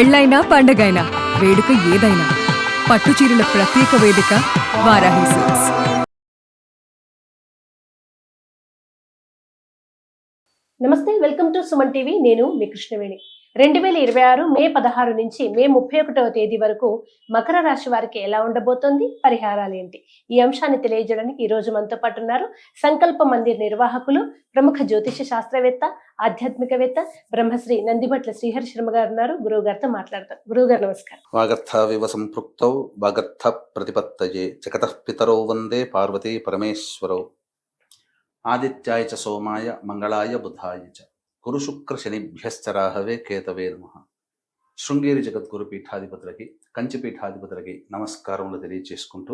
పెళ్ళైనా పండగైనా వేడుక ఏదైనా పట్టుచీరల ప్రత్యేక వేదిక వారాహి సిల్క్స్. నమస్తే, వెల్కమ్ టు సుమన్ టీవీ. నేను మీ కృష్ణవేణి. 2026 మే 16 నుంచి మే 31వ తేదీ వరకు మకర రాశి వారికి ఎలా ఉండబోతోంది, పరిహారాలు ఏంటి, ఈ అంశాన్ని తెలియజేయడానికి ఈ రోజు మనతో పాటు ఉన్నారు సంకల్ప మందిర్ నిర్వాహకులు, ప్రముఖ జ్యోతిష శాస్త్రవేత్త, ఆధ్యాత్మికవేత్త బ్రహ్మశ్రీ నందిభట్ల శ్రీహరి శర్మ గారు ఉన్నారు. గురువు గారితో మాట్లాడతారు. గురువు గారు నమస్కారం. వాగర్థవివ సంపృక్తౌ వాగర్థ ప్రతిపత్తయే జగతః పితరౌ వందే పార్వతీ పరమేశ్వరౌ. ఆదిత్యాయ చ సోమాయ మంగళాయ బుధాయ చ గురు శుక్ర శనిభ్యశ్చ రాహవే కేతవే నమః. శృంగేరి జగద్గురు పీఠాధిపతులకి, కంచి పీఠాధిపతులకి నమస్కారములు తెలియజేసుకుంటూ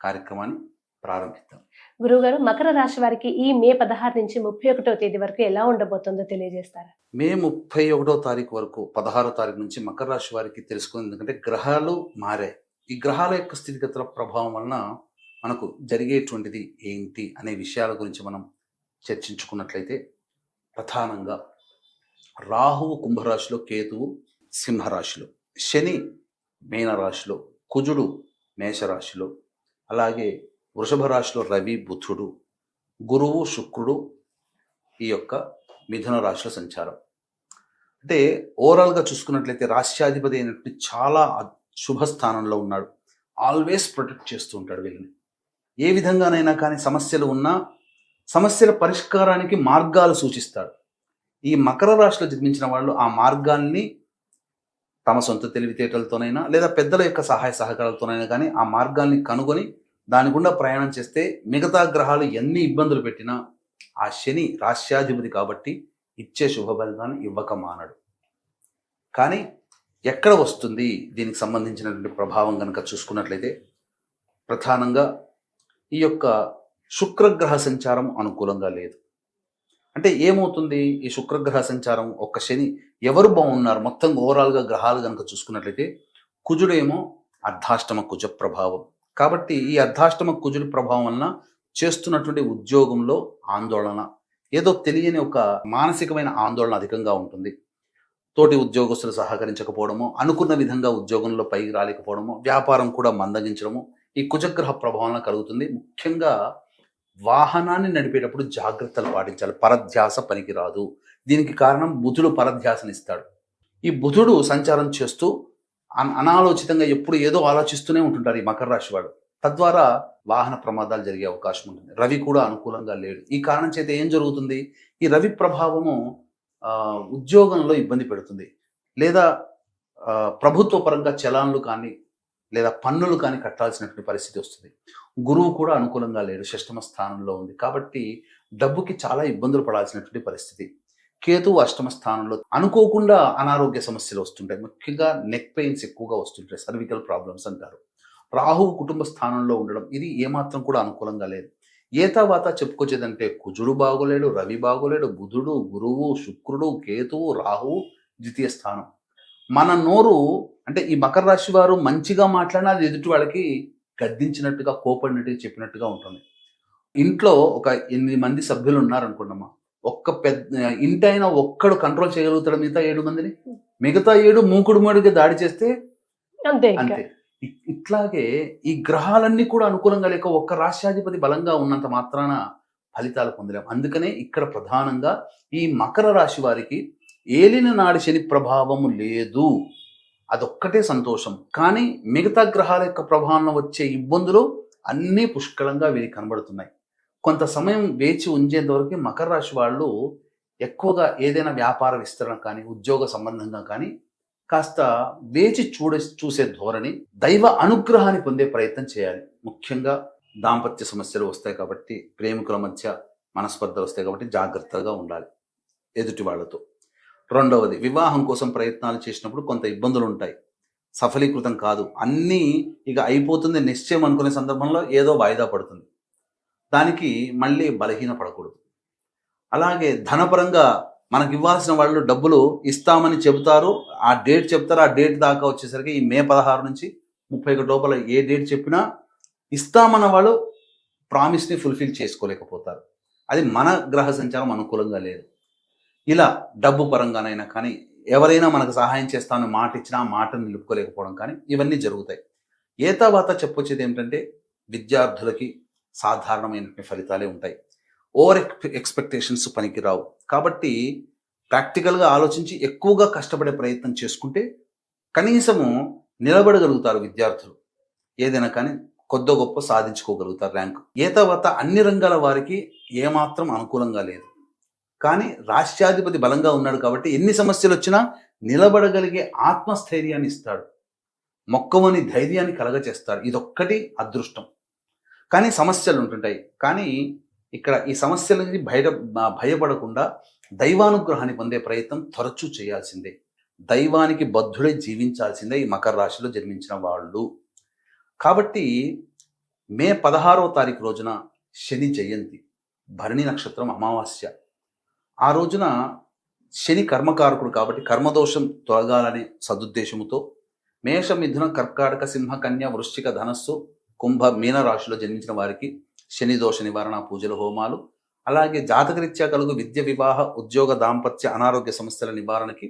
కార్యక్రమాన్ని ప్రారంభిద్దాం. గురువు గారు, మకర రాశి వారికి ఈ మే 16 నుంచి 31వ తేదీ వరకు ఎలా ఉండబోతుందో తెలియజేస్తారా? మే 31వ తారీఖు వరకు 16వ తారీఖు నుంచి మకర రాశి వారికి తెలుసుకుంది. ఎందుకంటే గ్రహాలు మారాయి. ఈ గ్రహాల యొక్క స్థితిగతుల ప్రభావం వలన మనకు జరిగేటువంటిది ఏంటి అనే విషయాల గురించి మనం చర్చించుకున్నట్లయితే, ప్రధానంగా రాహువు కుంభరాశిలో, కేతువు సింహరాశిలో, శని మీనరాశిలో, కుజుడు మేషరాశిలో, అలాగే వృషభ రాశిలో రవి బుధుడు, గురువు శుక్రుడు ఈ యొక్క మిథున రాశిలో సంచారం. అంటే ఓవరాల్గా చూసుకున్నట్లయితే రాశ్యాధిపతి అయినట్టు చాలా శుభ స్థానంలో ఉన్నాడు. ఆల్వేస్ ప్రొటెక్ట్ చేస్తూ ఉంటాడు వీళ్ళని. ఏ విధంగానైనా కానీ సమస్యలు ఉన్నా సమస్యల పరిష్కారానికి మార్గాలు సూచిస్తాడు. ఈ మకర రాశిలో జన్మించిన వాళ్ళు ఆ మార్గాల్ని తమ సొంత తెలివితేటలతోనైనా లేదా పెద్దల యొక్క సహాయ సహకారాలతోనైనా కానీ ఆ మార్గాల్ని కనుగొని దాని గుండా ప్రయాణం చేస్తే మిగతా గ్రహాలు ఎన్ని ఇబ్బందులు పెట్టినా ఆ శని రాశ్యాధిపతి కాబట్టి ఇచ్చే శుభ ఫలితాన్ని ఇవ్వక మానడు. కానీ ఎక్కడ వస్తుంది దీనికి సంబంధించినటువంటి ప్రభావం కనుక చూసుకున్నట్లయితే, ప్రధానంగా ఈ యొక్క శుక్రగ్రహ సంచారం అనుకూలంగా లేదు. అంటే ఏమవుతుంది, ఈ శుక్రగ్రహ సంచారం ఒక్క శని ఎవరు బాగున్నారు మొత్తం ఓవరాల్గా గ్రహాలు కనుక చూసుకున్నట్లయితే, కుజుడేమో అర్ధాష్టమ కుజ ప్రభావం. కాబట్టి ఈ అర్ధాష్టమ కుజుడి ప్రభావం వలన చేస్తున్నటువంటి ఉద్యోగంలో ఆందోళన, ఏదో తెలియని ఒక మానసికమైన ఆందోళన అధికంగా ఉంటుంది. తోటి ఉద్యోగస్తులు సహకరించకపోవడము, అనుకున్న విధంగా ఉద్యోగంలో పైకి రాలేకపోవడము, వ్యాపారం కూడా మందగించడము ఈ కుజగ్రహ ప్రభావం కలుగుతుంది. ముఖ్యంగా వాహనాన్ని నడిపేటప్పుడు జాగ్రత్తలు పాటించాలి. పరధ్యాస పనికిరాదు. దీనికి కారణం బుధుడు పరధ్యాసనిస్తాడు. ఈ బుధుడు సంచారం చేస్తూ అనాలోచితంగా ఎప్పుడు ఏదో ఆలోచిస్తూనే ఉంటుంటారు ఈ మకర రాశి వాడు. తద్వారా వాహన ప్రమాదాలు జరిగే అవకాశం ఉంటుంది. రవి కూడా అనుకూలంగా లేడు. ఈ కారణం చేత ఏం జరుగుతుంది, ఈ రవి ప్రభావము ఉద్యోగంలో ఇబ్బంది పెడుతుంది. లేదా ప్రభుత్వ పరంగా చలాన్లు కానీ లేదా పన్నులు కానీ కట్టాల్సినటువంటి పరిస్థితి వస్తుంది. గురువు కూడా అనుకూలంగా లేడు, షష్టమ స్థానంలో ఉంది. కాబట్టి డబ్బుకి చాలా ఇబ్బందులు పడాల్సినటువంటి పరిస్థితి. కేతువు అష్టమ స్థానంలో, అనుకోకుండా అనారోగ్య సమస్యలు వస్తుంటాయి. ముఖ్యంగా నెక్ పెయిన్స్ ఎక్కువగా వస్తుంటాయి, సర్వికల్ ప్రాబ్లమ్స్ అంటారు. రాహువు కుటుంబ స్థానంలో ఉండడం ఇది ఏమాత్రం కూడా అనుకూలంగా లేదు. ఏ తర్వాత చెప్పుకొచ్చేదంటే కుజుడు బాగోలేడు, రవి బాగోలేడు, బుధుడు, గురువు, శుక్రుడు, కేతువు, రాహువు ద్వితీయ స్థానం. మన నోరు అంటే ఈ మకర రాశి వారు మంచిగా మాట్లాడినా అది ఎదుటి వాళ్ళకి గద్దించినట్టుగా, కోపడినట్టుగా చెప్పినట్టుగా ఉంటుంది. ఇంట్లో ఒక 8 మంది సభ్యులు ఉన్నారనుకున్నామా, ఒక్క పెద్ద ఇంటైనా ఒక్కడు కంట్రోల్ చేయగలుగుతాడు మిగతా 7 మందిని. మిగతా 7 మూకుడు మూడుగా దాడి చేస్తే అంతే. ఇట్లాగే ఈ గ్రహాలన్నీ కూడా అనుకూలంగా లేక ఒక్క రాశ్యాధిపతి బలంగా ఉన్నంత మాత్రాన ఫలితాలు పొందలేం. అందుకనే ఇక్కడ ప్రధానంగా ఈ మకర రాశి వారికి ఏలిన నాడి శని ప్రభావము లేదు, అదొక్కటే సంతోషం. కానీ మిగతా గ్రహాల యొక్క ప్రభావం వచ్చే ఇబ్బందులు అన్నీ పుష్కలంగా వీరికి కనబడుతున్నాయి. కొంత సమయం వేచి ఉంచేంత వరకు మకర రాశి వాళ్ళు ఎక్కువగా ఏదైనా వ్యాపార విస్తరణ కానీ ఉద్యోగ సంబంధంగా కానీ కాస్త వేచి చూసే ధోరణి, దైవ అనుగ్రహాన్ని పొందే ప్రయత్నం చేయాలి. ముఖ్యంగా దాంపత్య సమస్యలు వస్తాయి కాబట్టి, ప్రేమికుల మధ్య మనస్పర్ధలు వస్తాయి కాబట్టి జాగ్రత్తగా ఉండాలి ఎదుటి వాళ్ళతో. రెండవది, వివాహం కోసం ప్రయత్నాలు చేసినప్పుడు కొంత ఇబ్బందులు ఉంటాయి, సఫలీకృతం కాదు. అన్నీ ఇక అయిపోతుంది నిశ్చయం అనుకునే సందర్భంలో ఏదో వాయిదా పడుతుంది. దానికి మళ్ళీ బలహీన పడకూడదు. అలాగే ధనపరంగా మనకి ఇవ్వాల్సిన వాళ్ళు డబ్బులు ఇస్తామని చెబుతారు, ఆ డేట్ చెప్తారు. ఆ డేట్ దాకా వచ్చేసరికి ఈ మే 16 నుంచి 31 లోపల ఏ డేట్ చెప్పినా ఇస్తామన్న వాళ్ళు ప్రామిస్ని ఫుల్ఫిల్ చేసుకోలేకపోతారు. అది మన గ్రహ సంచారం అనుకూలంగా లేదు. ఇలా డబ్బు పరంగానైనా కానీ ఎవరైనా మనకు సహాయం చేస్తామని మాట ఇచ్చినా ఆ మాటను నిలుపుకోలేకపోవడం కానీ ఇవన్నీ జరుగుతాయి. తర్వాత చెప్పొచ్చేది ఏమిటంటే విద్యార్థులకి సాధారణమైన ఫలితాలే ఉంటాయి. ఓవర్ ఎక్స్పెక్టేషన్స్ పనికిరావు. కాబట్టి ప్రాక్టికల్గా ఆలోచించి ఎక్కువగా కష్టపడే ప్రయత్నం చేసుకుంటే కనీసము నిలబడగలుగుతారు విద్యార్థులు. ఏదైనా కానీ కొద్ది గొప్ప సాధించుకోగలుగుతారు ర్యాంకు. తర్వాత అన్ని రంగాల వారికి ఏమాత్రం అనుకూలంగా లేదు. కానీ రాష్ట్రాధిపతి బలంగా ఉన్నాడు కాబట్టి ఎన్ని సమస్యలు వచ్చినా నిలబడగలిగే ఆత్మస్థైర్యాన్ని ఇస్తాడు, మొక్కవని ధైర్యాన్ని కలగచేస్తాడు. ఇదొక్కటి అదృష్టం. కానీ సమస్యలు ఉంటుంటాయి. కానీ ఇక్కడ ఈ సమస్యల నుంచి భయపడకుండా దైవానుగ్రహాన్ని పొందే ప్రయత్నం తరచూ చేయాల్సిందే. దైవానికి బద్ధుడై జీవించాల్సిందే ఈ మకర రాశిలో జన్మించిన వాళ్ళు. కాబట్టి మే 16వ తారీఖు రోజున శని జయంతి, భరణి నక్షత్రం అమావాస్య. ఆ రోజున శని కర్మకారకుడు కాబట్టి కర్మదోషం తొలగాలనే సదుద్దేశముతో మేష, మిథున, కర్కాటక, సింహ, కన్య, వృశ్చిక, ధనస్సు, కుంభ, మీన రాశిలో జన్మించిన వారికి శని దోష నివారణ పూజల హోమాలు, అలాగే జాతకరీత్యా కలుగు విద్య, వివాహ, ఉద్యోగ, దాంపత్య, అనారోగ్య సమస్యల నివారణకి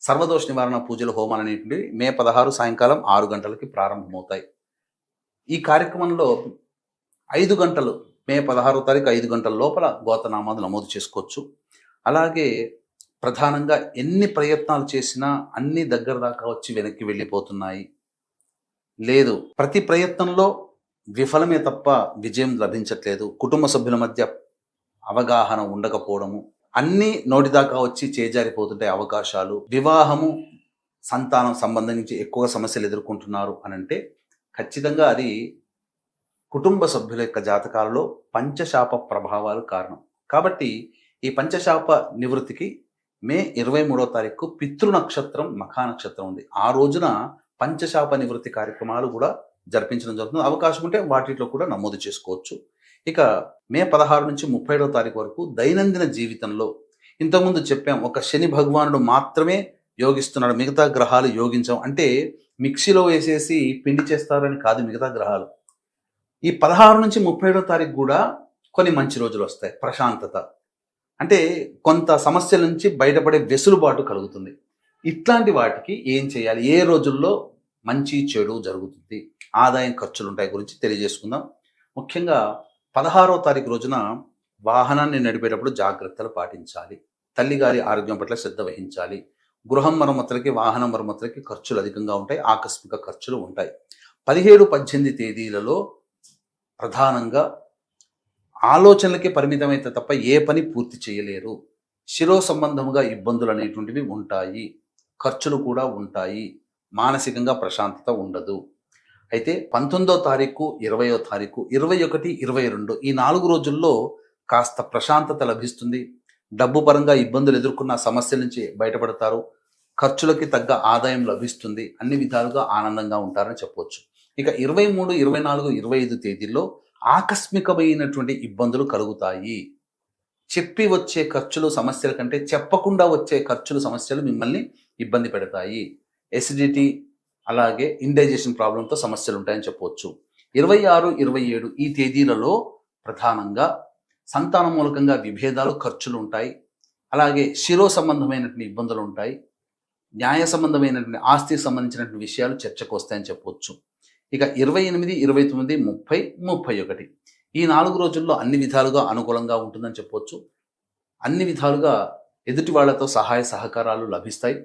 సర్వదోష నివారణ పూజల హోమాలు అనేటువంటివి మే 16 సాయంకాలం 6 గంటలకి ప్రారంభమవుతాయి. ఈ కార్యక్రమంలో 5 గంటలు, మే 16వ తారీఖు 5 గంటల లోపల గోతనామాలు నమోదు చేసుకోవచ్చు. అలాగే ప్రధానంగా ఎన్ని ప్రయత్నాలు చేసినా అన్ని దగ్గర దాకా వచ్చి వెనక్కి వెళ్ళిపోతున్నాయి. లేదు, ప్రతి ప్రయత్నంలో విఫలమే తప్ప విజయం లభించట్లేదు. కుటుంబ సభ్యుల మధ్య అవగాహన ఉండకపోవడము, అన్ని నోటి దాకా వచ్చి చేజారిపోతుంటాయి అవకాశాలు. వివాహము, సంతానం సంబంధించి ఎక్కువ సమస్యలు ఎదుర్కొంటున్నారు అని అంటే ఖచ్చితంగా అది కుటుంబ సభ్యుల యొక్క జాతకాలలో పంచశాప ప్రభావాలు కారణం. కాబట్టి ఈ పంచశాప నివృత్తికి మే 23వ తారీఖు పితృ నక్షత్రం మఖా నక్షత్రం ఉంది. ఆ రోజున పంచశాప నివృత్తి కార్యక్రమాలు కూడా జరిపించడం జరుగుతుంది. అవకాశం ఉంటే వాటిలో కూడా నమోదు చేసుకోవచ్చు. ఇక మే 16 నుంచి 37వ తారీఖు వరకు దైనందిన జీవితంలో ఇంతకుముందు చెప్పాం, ఒక శని భగవానుడు మాత్రమే యోగిస్తున్నాడు, మిగతా గ్రహాలు యోగించం. అంటే మిక్సీలో వేసేసి పిండి చేస్తారని కాదు మిగతా గ్రహాలు. ఈ 16 నుంచి 37వ తారీఖు కూడా కొన్ని మంచి రోజులు వస్తాయి. ప్రశాంతత అంటే కొంత సమస్యల నుంచి బయటపడే వెసులుబాటు కలుగుతుంది. ఇట్లాంటి వాటికి ఏం చేయాలి, ఏ రోజుల్లో మంచి చెడు జరుగుతుంది, ఆదాయం ఖర్చులు ఉంటాయి గురించి తెలియజేసుకుందాం. ముఖ్యంగా 16వ తారీఖు రోజున వాహనాన్ని నడిపేటప్పుడు జాగ్రత్తలు పాటించాలి. తల్లిగారి ఆరోగ్యం పట్ల శ్రద్ధ వహించాలి. గృహం మరమ్మతులకి, వాహన మరమ్మతులకి ఖర్చులు అధికంగా ఉంటాయి, ఆకస్మిక ఖర్చులు ఉంటాయి. 17, 18 తేదీలలో ప్రధానంగా ఆలోచనలకి పరిమితమైతే తప్ప ఏ పని పూర్తి చేయలేరు. శిరో సంబంధముగా ఇబ్బందులు అనేటువంటివి ఉంటాయి, ఖర్చులు కూడా ఉంటాయి, మానసికంగా ప్రశాంతత ఉండదు. అయితే 19వ తారీఖు, 20వ తారీఖు, 21, 22 ఈ 4 రోజుల్లో కాస్త ప్రశాంతత లభిస్తుంది. డబ్బు పరంగా ఇబ్బందులు ఎదుర్కొన్న సమస్యల నుంచి బయటపడతారు. ఖర్చులకి తగ్గ ఆదాయం లభిస్తుంది. అన్ని విధాలుగా ఆనందంగా ఉంటారని చెప్పవచ్చు. ఇక 23, 24, 25 తేదీల్లో ఆకస్మికమైనటువంటి ఇబ్బందులు కలుగుతాయి. చెప్పి వచ్చే ఖర్చులు సమస్యల కంటే చెప్పకుండా వచ్చే ఖర్చులు సమస్యలు మిమ్మల్ని ఇబ్బంది పెడతాయి. ఎసిడిటీ, అలాగే ఇండైజెషన్ ప్రాబ్లంతో సమస్యలు ఉంటాయని చెప్పవచ్చు. 26, 27 ఈ తేదీలలో ప్రధానంగా సంతాన మూలకంగా విభేదాలు, ఖర్చులు ఉంటాయి. అలాగే శిరో సంబంధమైనటువంటి ఇబ్బందులు ఉంటాయి. న్యాయ సంబంధమైనటువంటి ఆస్తికి సంబంధించినటువంటి విషయాలు చర్చకు వస్తాయని చెప్పవచ్చు. ఇక 28, 29, 30, 31 ఈ 4 రోజుల్లో అన్ని విధాలుగా అనుకూలంగా ఉంటుందని చెప్పవచ్చు. అన్ని విధాలుగా ఎదుటి వాళ్లతో సహాయ సహకారాలు లభిస్తాయి.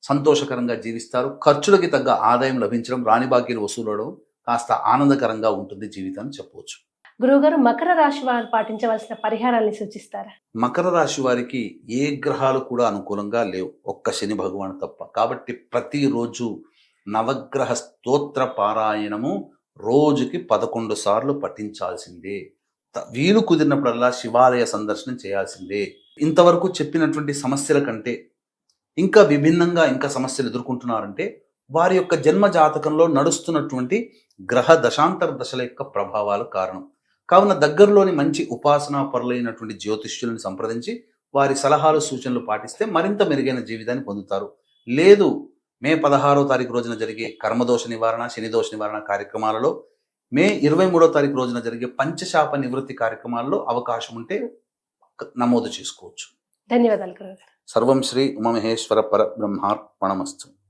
సంతోషకరంగా జీవిస్తారు. ఖర్చులకి తగ్గ ఆదాయం లభించడం, రాని బాకీలు వసూలవడం కాస్త ఆనందకరంగా ఉంటుంది జీవితాన్ని చెప్పవచ్చు. గురువుగారు, మకర రాశి వారు పాటించవలసిన పరిహారాన్ని సూచిస్తారా? మకర రాశి వారికి ఏ గ్రహాలు కూడా అనుకూలంగా లేవు, ఒక్క శని భగవాను తప్ప. కాబట్టి ప్రతిరోజు నవగ్రహ స్తోత్ర పారాయణము రోజుకి 11 సార్లు పఠించాల్సిందే. వీలు కుదిరినప్పుడల్లా శివాలయ సందర్శనం చేయాల్సిందే. ఇంతవరకు చెప్పినటువంటి సమస్యల కంటే ఇంకా విభిన్నంగా ఇంకా సమస్యలు ఎదుర్కొంటున్నారంటే వారి యొక్క జన్మ జాతకంలో నడుస్తున్నటువంటి గ్రహ దశాంతర దశల యొక్క ప్రభావాలు కారణం. కావున దగ్గరలోని మంచి ఉపాసనా పరులైనటువంటి జ్యోతిష్యులను సంప్రదించి వారి సలహాలు, సూచనలు పాటిస్తే మరింత మెరుగైన జీవితాన్ని పొందుతారు. లేదు, మే 16వ తారీఖు రోజున జరిగే కర్మదోష నివారణ, శని దోష నివారణ కార్యక్రమాలలో, మే 23వ తారీఖు రోజున జరిగే పంచశాప నివృత్తి కార్యక్రమాల్లో అవకాశం ఉంటే నమోదు చేసుకోవచ్చు. ధన్యవాదాలు గురువుగారు. సర్వం శ్రీ ఉమామహేశ్వర పరబ్రహ్మార్పణమస్తు.